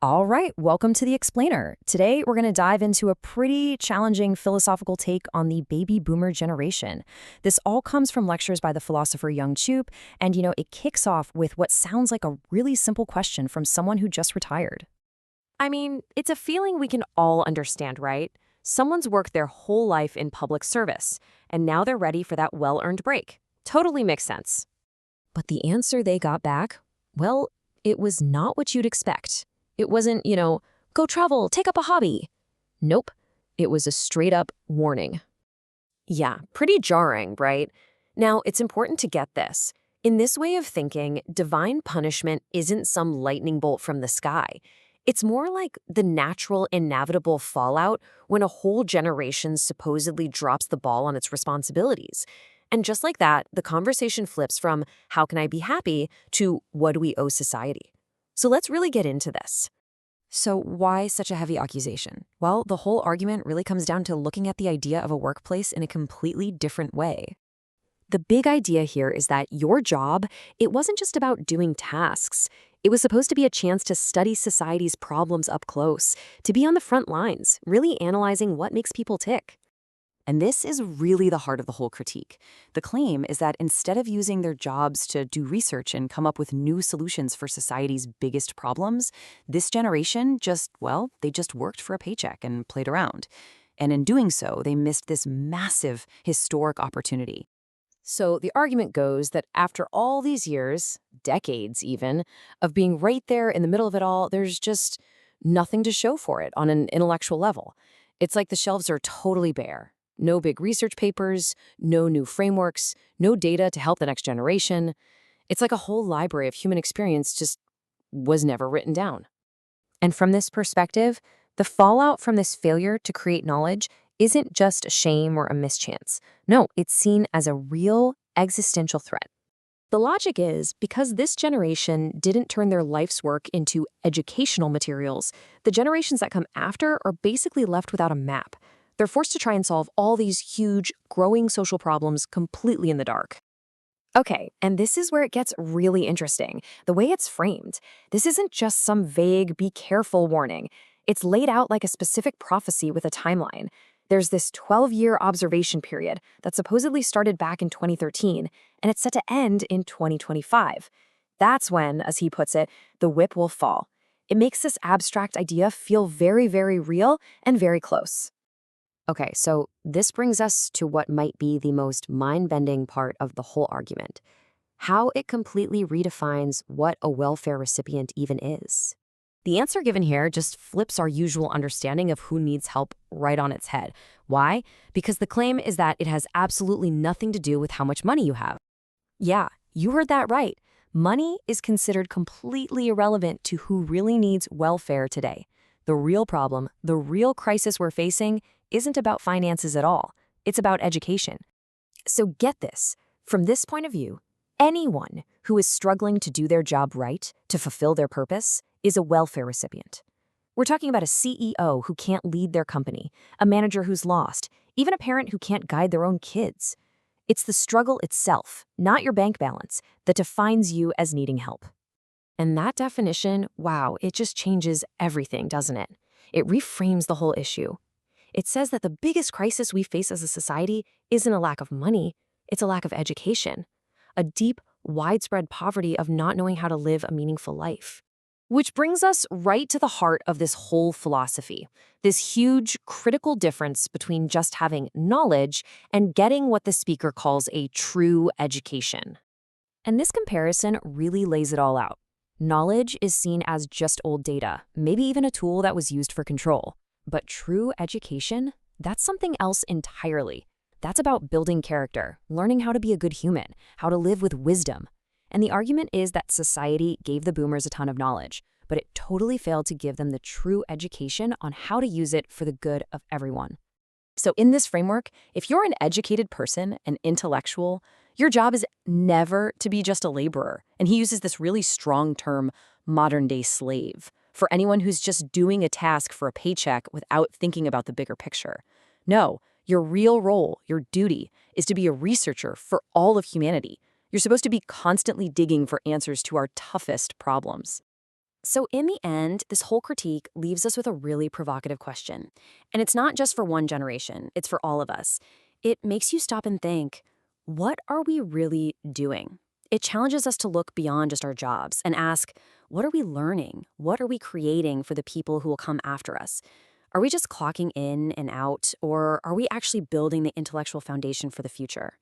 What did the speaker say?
All right, welcome to The Explainer. Today, we're going to dive into a pretty challenging philosophical take on the baby boomer generation. This all comes from lectures by the philosopher Jungbub, and it kicks off with what sounds like a really simple question from someone who just retired. I mean, it's a feeling we can all understand, right? Someone's worked their whole life in public service, and now they're ready for that well-earned break. Totally makes sense. But the answer they got back, well, it was not what you'd expect. It wasn't, go travel, take up a hobby. Nope, it was a straight up warning. Yeah, pretty jarring, right? Now, it's important to get this. In this way of thinking, divine punishment isn't some lightning bolt from the sky. It's more like the natural, inevitable fallout when a whole generation supposedly drops the ball on its responsibilities. And just like that, the conversation flips from how can I be happy to what do we owe society? So let's really get into this. So why such a heavy accusation? Well, the whole argument really comes down to looking at the idea of a workplace in a completely different way. The big idea here is that your job, it wasn't just about doing tasks. It was supposed to be a chance to study society's problems up close, to be on the front lines, really analyzing what makes people tick. And this is really the heart of the whole critique. The claim is that instead of using their jobs to do research and come up with new solutions for society's biggest problems, this generation they just worked for a paycheck and played around. And in doing so, they missed this massive historic opportunity. So the argument goes that after all these years, decades even, of being right there in the middle of it all, there's just nothing to show for it on an intellectual level. It's like the shelves are totally bare. No big research papers, no new frameworks, no data to help the next generation. It's like a whole library of human experience just was never written down. And from this perspective, the fallout from this failure to create knowledge isn't just a shame or a mischance. No, it's seen as a real existential threat. The logic is, because this generation didn't turn their life's work into educational materials, the generations that come after are basically left without a map. They're forced to try and solve all these huge, growing social problems completely in the dark. Okay, and this is where it gets really interesting. The way it's framed. This isn't just some vague, be careful warning. It's laid out like a specific prophecy with a timeline. There's this 12-year observation period that supposedly started back in 2013, and it's set to end in 2025. That's when, as he puts it, the whip will fall. It makes this abstract idea feel very, very real and very close. Okay, so this brings us to what might be the most mind-bending part of the whole argument: how it completely redefines what a welfare recipient even is. The answer given here just flips our usual understanding of who needs help right on its head. Why? Because the claim is that it has absolutely nothing to do with how much money you have. Yeah, you heard that right. Money is considered completely irrelevant to who really needs welfare today. The real problem, the real crisis we're facing, isn't about finances at all. It's about education. So get this. From this point of view, anyone who is struggling to do their job right, to fulfill their purpose, is a welfare recipient. We're talking about a CEO who can't lead their company, a manager who's lost, even a parent who can't guide their own kids. It's the struggle itself, not your bank balance, that defines you as needing help. And that definition, wow, it just changes everything, doesn't it? It reframes the whole issue. It says that the biggest crisis we face as a society isn't a lack of money, it's a lack of education, a deep, widespread poverty of not knowing how to live a meaningful life. Which brings us right to the heart of this whole philosophy, this huge, critical difference between just having knowledge and getting what the speaker calls a true education. And this comparison really lays it all out. Knowledge is seen as just old data, maybe even a tool that was used for control. But true education, that's something else entirely. That's about building character, learning how to be a good human, how to live with wisdom. And the argument is that society gave the boomers a ton of knowledge, but it totally failed to give them the true education on how to use it for the good of everyone. So in this framework, if you're an educated person, an intellectual, your job is never to be just a laborer. And he uses this really strong term, modern-day slave, for anyone who's just doing a task for a paycheck without thinking about the bigger picture. No, your real role, your duty, is to be a researcher for all of humanity. You're supposed to be constantly digging for answers to our toughest problems. So, in the end, this whole critique leaves us with a really provocative question. And it's not just for one generation, it's for all of us. It makes you stop and think, what are we really doing? It challenges us to look beyond just our jobs and ask, what are we learning? What are we creating for the people who will come after us? Are we just clocking in and out, or are we actually building the intellectual foundation for the future?